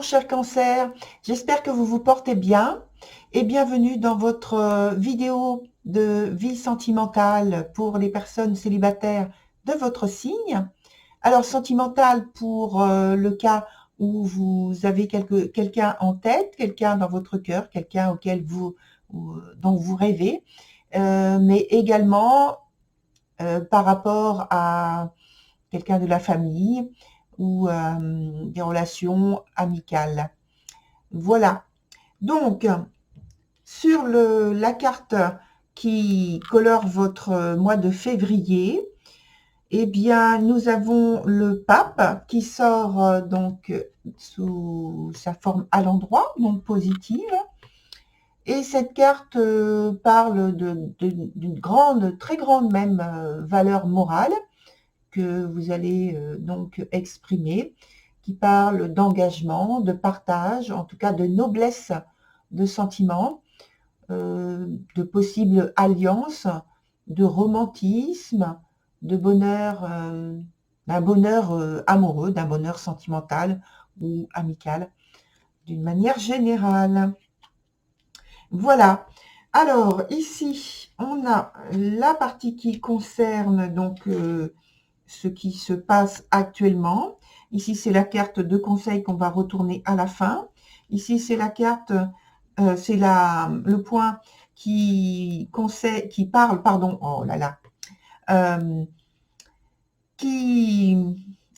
cher Cancer, j'espère que vous vous portez bien et bienvenue dans votre vidéo de vie sentimentale pour les personnes célibataires de votre signe. Alors sentimentale pour le cas où vous avez quelqu'un en tête, quelqu'un dans votre cœur, quelqu'un dont vous rêvez, mais également par rapport à quelqu'un de la famille ou des relations amicales. Voilà. Donc, sur la carte qui colore votre mois de février, eh bien, nous avons le pape qui sort donc sous sa forme à l'endroit, donc positive. Et cette carte parle d'une grande, très grande même valeur morale que vous allez donc exprimer, qui parle d'engagement, de partage, en tout cas de noblesse de sentiments, de possibles alliances, de romantisme, de bonheur, d'un bonheur amoureux, d'un bonheur sentimental ou amical, d'une manière générale. Voilà. Alors, ici, on a la partie qui concerne donc ce qui se passe actuellement. Ici, c'est la carte de conseil qu'on va retourner à la fin. Ici, c'est la carte, c'est le point qui parle, pardon, oh là là, qui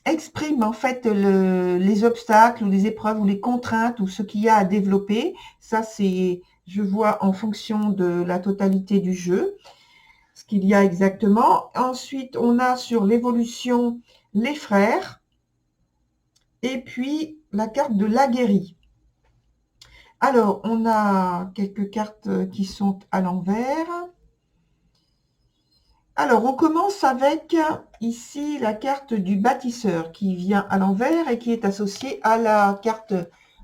exprime en fait les obstacles ou les épreuves ou les contraintes ou ce qu'il y a à développer. Ça, c'est, je vois en fonction de la totalité du jeu, ce qu'il y a exactement. Ensuite, on a sur l'évolution les frères et puis la carte de l'aguerri. Alors, on a quelques cartes qui sont à l'envers. Alors, on commence avec ici la carte du bâtisseur qui vient à l'envers et qui est associée à la carte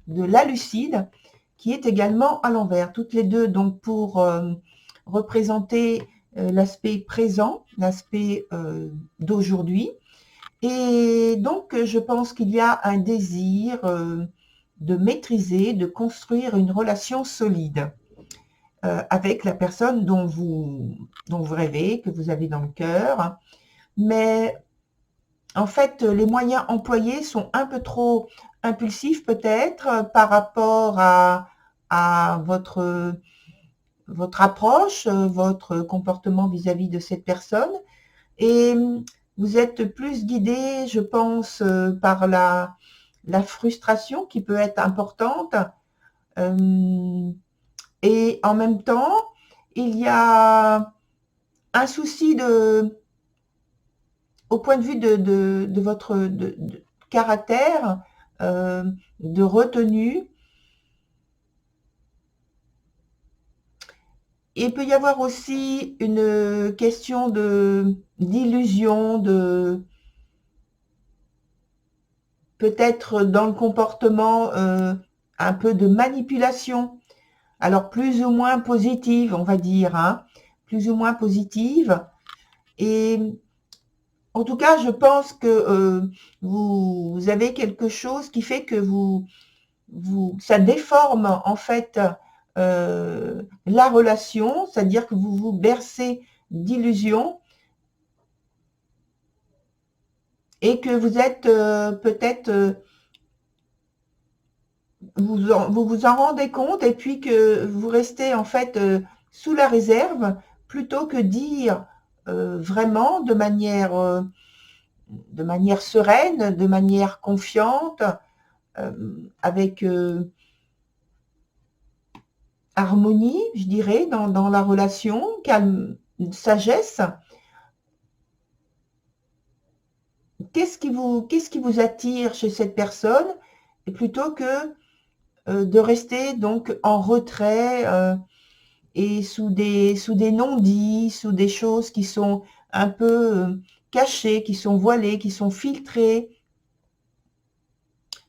de la lucide qui est également à l'envers. Toutes les deux donc pour représenter l'aspect présent, l'aspect d'aujourd'hui. Et donc, je pense qu'il y a un désir de maîtriser, de construire une relation solide avec la personne dont vous rêvez, que vous avez dans le cœur. Mais en fait, les moyens employés sont un peu trop impulsifs peut-être par rapport à votre approche, votre comportement vis-à-vis de cette personne. Et vous êtes plus guidé, je pense, par la frustration qui peut être importante. Et en même temps, il y a un souci au point de vue de votre caractère, de retenue. Il peut y avoir aussi une question d'illusion, peut-être dans le comportement, un peu de manipulation. Alors plus ou moins positive, on va dire, hein, plus ou moins positive. Et en tout cas, je pense que vous avez quelque chose qui fait que ça déforme en fait la relation, c'est-à-dire que vous vous bercez d'illusions et que vous êtes peut-être, vous vous en rendez compte et puis que vous restez en fait sous la réserve plutôt que dire vraiment de manière sereine, de manière confiante, avec harmonie, je dirais, dans la relation, calme, sagesse. Qu'est-ce qui vous attire chez cette personne plutôt que de rester donc en retrait et sous des non-dits, sous des choses qui sont un peu cachées, qui sont voilées, qui sont filtrées.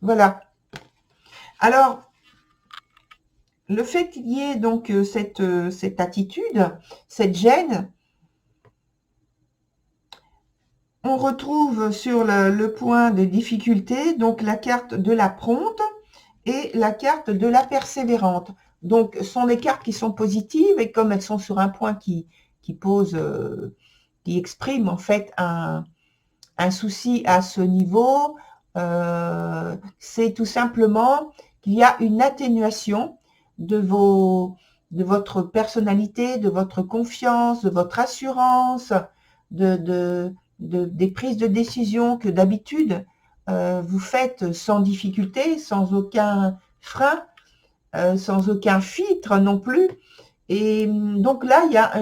Voilà. Alors, le fait qu'il y ait donc cette attitude, cette gêne, on retrouve sur le point de difficulté donc la carte de la prompte et la carte de la persévérante. Donc, ce sont des cartes qui sont positives et comme elles sont sur un point qui pose, qui exprime en fait un souci à ce niveau, c'est tout simplement qu'il y a une atténuation de votre personnalité, de votre confiance, de votre assurance, des prises de décision que d'habitude vous faites sans difficulté, sans aucun frein, sans aucun filtre non plus. Et donc là, il y a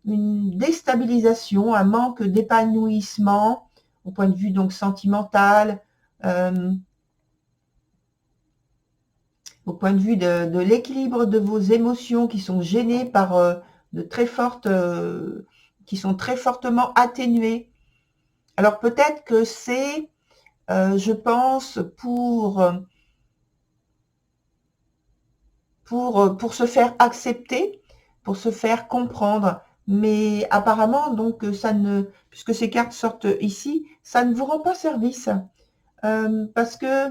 une déstabilisation, un manque d'épanouissement au point de vue donc sentimental, au point de vue de l'équilibre de vos émotions qui sont gênées par de très fortes, qui sont très fortement atténuées. Alors peut-être que c'est, je pense, pour se faire accepter, pour se faire comprendre. Mais apparemment, donc, ça ne, puisque ces cartes sortent ici, ça ne vous rend pas service. Parce que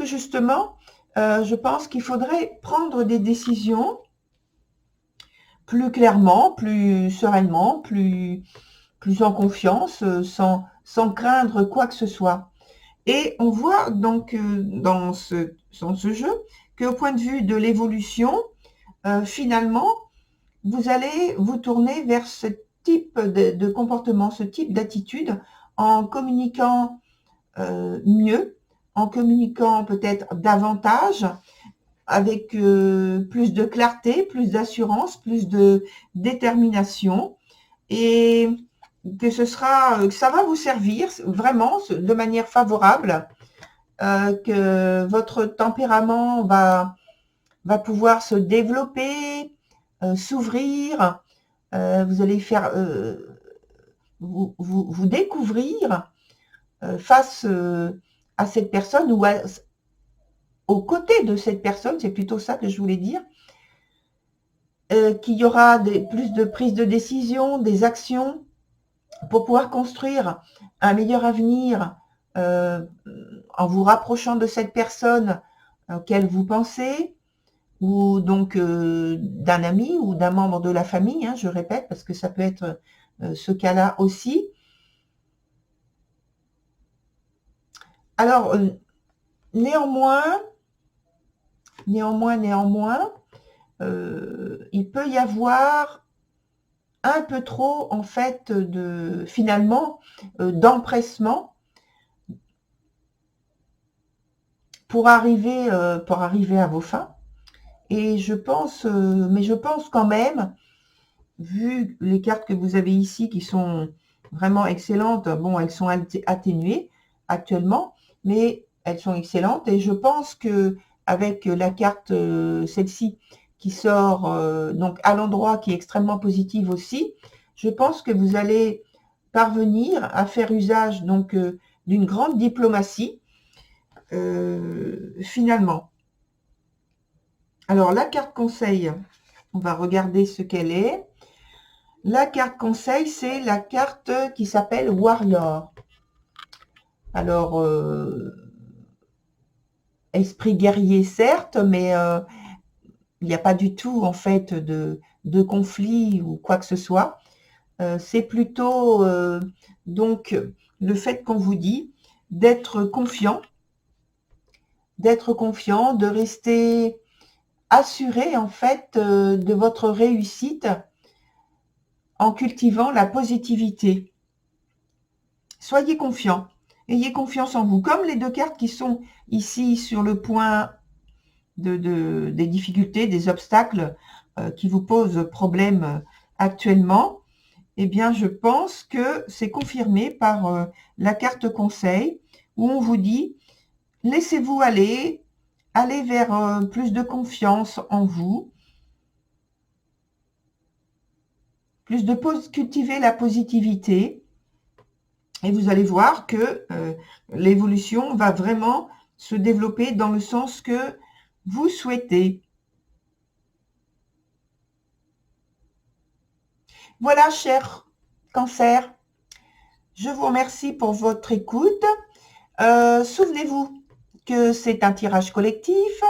justement, je pense qu'il faudrait prendre des décisions plus clairement, plus sereinement, plus en confiance, sans craindre quoi que ce soit. Et on voit donc dans ce jeu qu'au point de vue de l'évolution, finalement, vous allez vous tourner vers ce type de comportement, ce type d'attitude en communiquant mieux, en communiquant peut-être davantage, avec plus de clarté, plus d'assurance, plus de détermination, et que ça va vous servir vraiment de manière favorable, que votre tempérament va pouvoir se développer, s'ouvrir, vous allez faire vous découvrir face à cette personne ou aux côtés de cette personne, c'est plutôt ça que je voulais dire, qu'il y aura plus de prise de décision, des actions pour pouvoir construire un meilleur avenir en vous rapprochant de cette personne auquel vous pensez, ou donc d'un ami ou d'un membre de la famille, hein, je répète, parce que ça peut être ce cas-là aussi. Alors, néanmoins, il peut y avoir un peu trop, en fait, finalement, d'empressement pour arriver à vos fins. Et je pense, mais je pense quand même, vu les cartes que vous avez ici qui sont vraiment excellentes, bon, elles sont atténuées actuellement, mais elles sont excellentes. Et je pense que avec la carte, celle-ci, qui sort donc à l'endroit, qui est extrêmement positive aussi, je pense que vous allez parvenir à faire usage donc d'une grande diplomatie finalement. Alors la carte conseil, on va regarder ce qu'elle est. La carte conseil, c'est la carte qui s'appelle Warrior. Alors, esprit guerrier certes, mais il n'y a pas du tout en fait de conflit ou quoi que ce soit. C'est plutôt donc le fait qu'on vous dit d'être confiant, de rester assuré en fait de votre réussite en cultivant la positivité. Soyez confiant, ayez confiance en vous. Comme les deux cartes qui sont ici sur le point des difficultés, des obstacles qui vous posent problème actuellement, eh bien, je pense que c'est confirmé par la carte conseil où on vous dit « Laissez-vous aller, allez vers plus de confiance en vous, cultiver la positivité. » Et vous allez voir que l'évolution va vraiment se développer dans le sens que vous souhaitez. Voilà, cher Cancer, je vous remercie pour votre écoute. Souvenez-vous que c'est un tirage collectif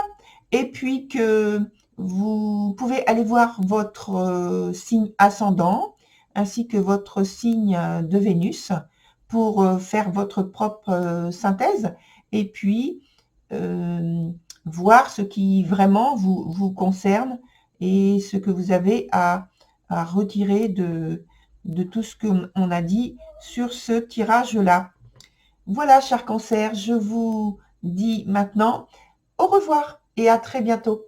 et puis que vous pouvez aller voir votre signe ascendant ainsi que votre signe de Vénus pour faire votre propre synthèse et puis voir ce qui vraiment vous concerne et ce que vous avez à retirer de tout ce qu'on a dit sur ce tirage-là. Voilà, cher Cancer, je vous dis maintenant au revoir et à très bientôt.